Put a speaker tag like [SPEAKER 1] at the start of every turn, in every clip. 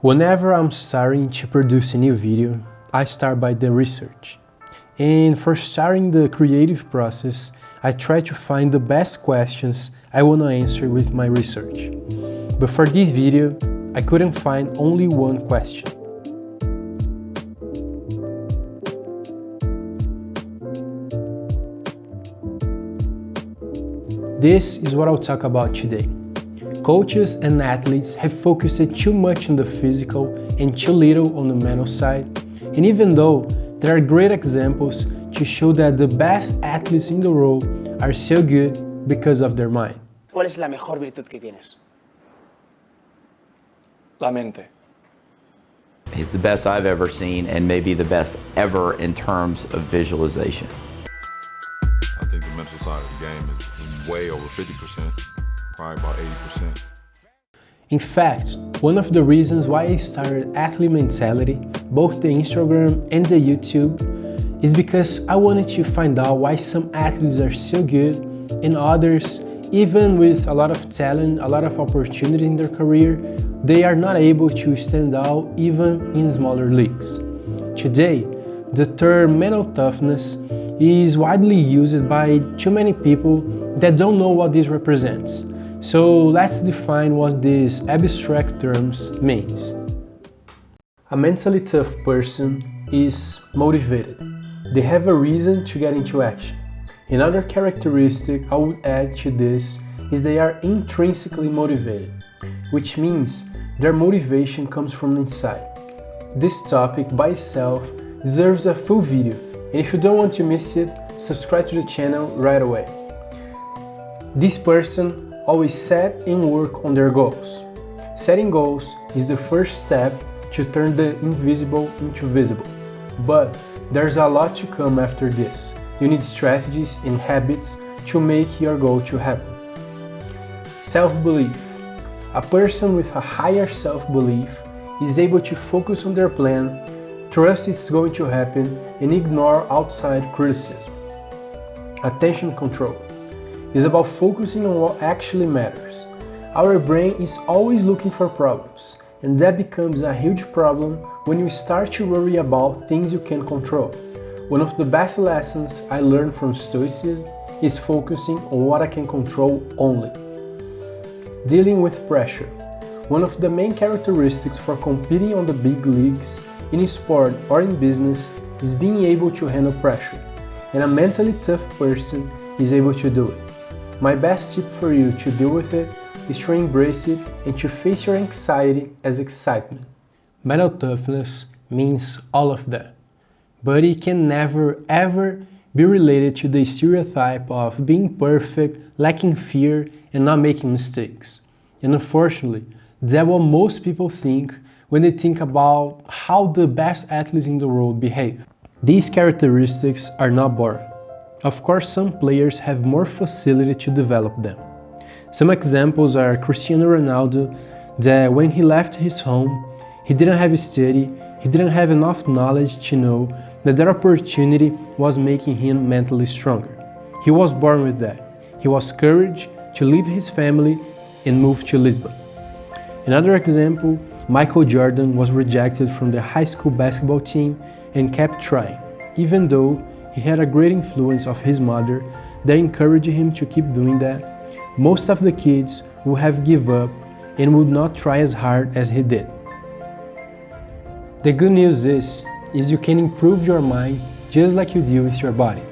[SPEAKER 1] Whenever I'm starting to produce a new video, I start by the research. And for starting the creative process, I try to find the best questions I want to answer with my research. But for this video, I couldn't find only one question. This is what I'll talk about today. Coaches and athletes have focused too much on the physical and too little on the mental side. And even though there are great examples to show that the best athletes in the world are so good because of their mind.
[SPEAKER 2] ¿Cuál es la mejor virtud que tienes?
[SPEAKER 3] La mente.
[SPEAKER 4] He's the best I've ever seen and maybe the best ever in terms of visualization.
[SPEAKER 5] I think the mental side of the game is way over 50%, probably about 80%.
[SPEAKER 1] In fact, one of the reasons why I started Athlete Mentality, both the Instagram and the YouTube, is because I wanted to find out why some athletes are so good and others, even with a lot of talent, a lot of opportunity in their career, they are not able to stand out even in smaller leagues. Today, the term mental toughness is widely used by too many people that don't know what this represents. So let's define what these abstract terms means. A mentally tough person is motivated. They have a reason to get into action. Another characteristic I would add to this is they are intrinsically motivated, which means their motivation comes from inside. This topic by itself deserves a full video, and if you don't want to miss it, subscribe to the channel right away. This person always set and work on their goals. Setting goals is the first step to turn the invisible into visible. But there's a lot to come after this. You need strategies and habits to make your goal to happen. Self-belief. A person with a higher self-belief is able to focus on their plan, trust it's going to happen, and ignore outside criticism. Attention control is about focusing on what actually matters. Our brain is always looking for problems, and that becomes a huge problem when you start to worry about things you can control. One of the best lessons I learned from Stoicism is focusing on what I can control only. Dealing with pressure. One of the main characteristics for competing on the big leagues, in sport or in business, is being able to handle pressure. And a mentally tough person is able to do it. My best tip for you to deal with it is to embrace it and to face your anxiety as excitement. Mental toughness means all of that, but it can never ever be related to the stereotype of being perfect, lacking fear, and not making mistakes. And unfortunately, that's what most people think when they think about how the best athletes in the world behave. These characteristics are not born. Of course, some players have more facility to develop them. Some examples are Cristiano Ronaldo, that when he left his home, he didn't have a study, he didn't have enough knowledge to know that opportunity was making him mentally stronger. He was born with that. He was courage to leave his family and move to Lisbon. Another example, Michael Jordan was rejected from the high school basketball team and kept trying, even though he had a great influence of his mother that encouraged him to keep doing that. Most of the kids would have given up and would not try as hard as he did. The good news is you can improve your mind just like you do with your body.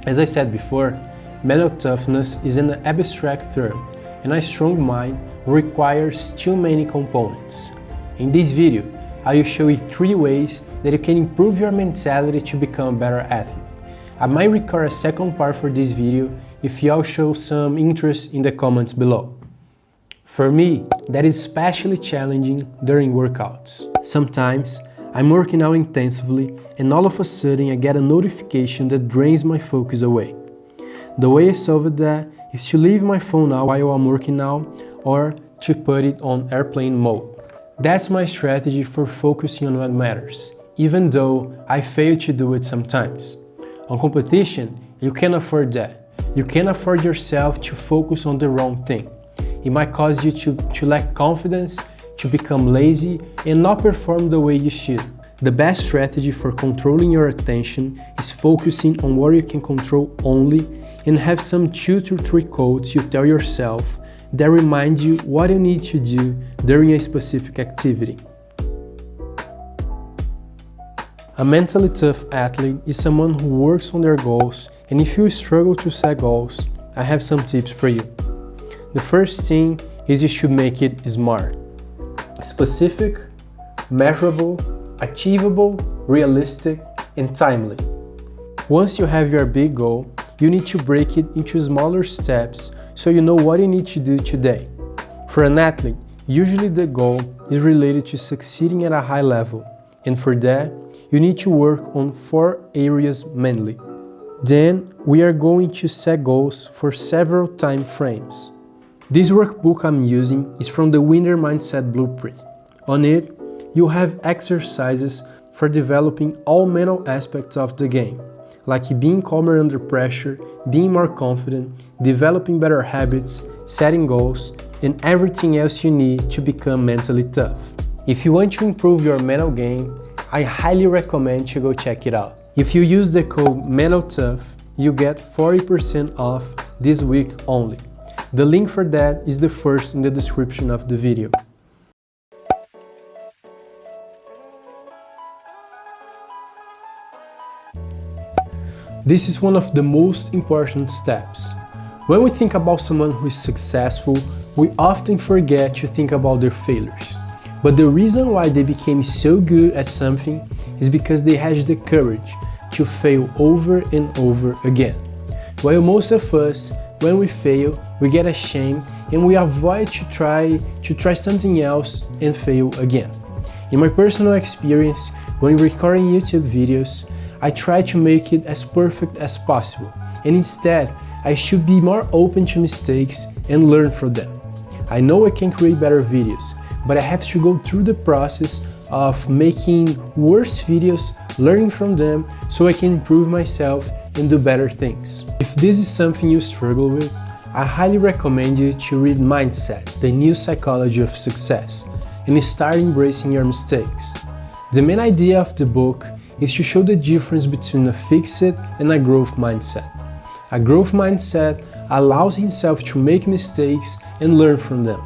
[SPEAKER 1] As I said before, mental toughness is an abstract term, and a strong mind requires too many components. In this video, I will show you 3 ways that you can improve your mentality to become a better athlete. I might record a second part for this video if y'all show some interest in the comments below. For me, that is especially challenging during workouts. Sometimes, I'm working out intensively and all of a sudden I get a notification that drains my focus away. The way I solve that is to leave my phone out while I'm working out or to put it on airplane mode. That's my strategy for focusing on what matters, even though I fail to do it sometimes. On competition, you can't afford that. You can't afford yourself to focus on the wrong thing. It might cause you to lack confidence, to become lazy and not perform the way you should. The best strategy for controlling your attention is focusing on what you can control only and have some 2 to 3 quotes you tell yourself that remind you what you need to do during a specific activity. A mentally tough athlete is someone who works on their goals, and if you struggle to set goals, I have some tips for you. The first thing is you should make it SMART. Specific, measurable, achievable, realistic, and timely. Once you have your big goal, you need to break it into smaller steps so you know what you need to do today. For an athlete, usually the goal is related to succeeding at a high level, and for that, you need to work on 4 areas mainly. Then, we are going to set goals for several time frames. This workbook I'm using is from the Winner Mindset Blueprint. On it, you have exercises for developing all mental aspects of the game, like being calmer under pressure, being more confident, developing better habits, setting goals, and everything else you need to become mentally tough. If you want to improve your mental game, I highly recommend you go check it out. If you use the code MENTALTOUGH, you get 40% off this week only. The link for that is the first in the description of the video. This is one of the most important steps. When we think about someone who is successful, we often forget to think about their failures. But the reason why they became so good at something is because they had the courage to fail over and over again. While most of us, when we fail, we get ashamed and we avoid to try something else and fail again. In my personal experience, when recording YouTube videos, I try to make it as perfect as possible, and instead, I should be more open to mistakes and learn from them. I know I can create better videos, but I have to go through the process of making worse videos, learning from them, so I can improve myself and do better things. If this is something you struggle with, I highly recommend you to read Mindset, the new psychology of success, and start embracing your mistakes. The main idea of the book is to show the difference between a fixed and a growth mindset. A growth mindset allows himself to make mistakes and learn from them.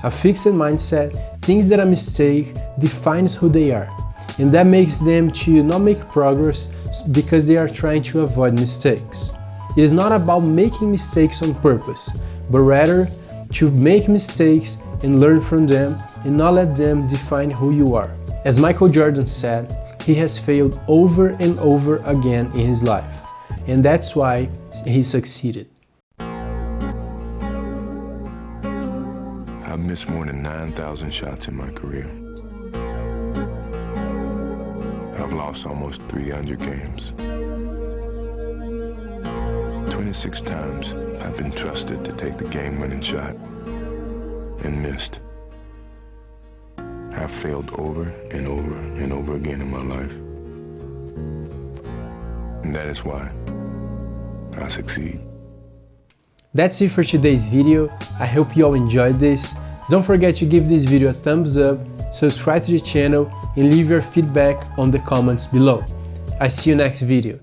[SPEAKER 1] A fixed mindset thinks that a mistake defines who they are, and that makes them to not make progress because they are trying to avoid mistakes. It is not about making mistakes on purpose, but rather to make mistakes and learn from them and not let them define who you are. As Michael Jordan said, he has failed over and over again in his life, and that's why he succeeded.
[SPEAKER 3] I've missed more than 9,000 shots in my career. I've lost almost 300 games. 26 times I've been trusted to take the game-winning shot and missed. I've failed over and over and over again in my life. And that is why I succeed.
[SPEAKER 1] That's it for today's video. I hope you all enjoyed this. Don't forget to give this video a thumbs up, subscribe to the channel, and leave your feedback on the comments below. I see you next video.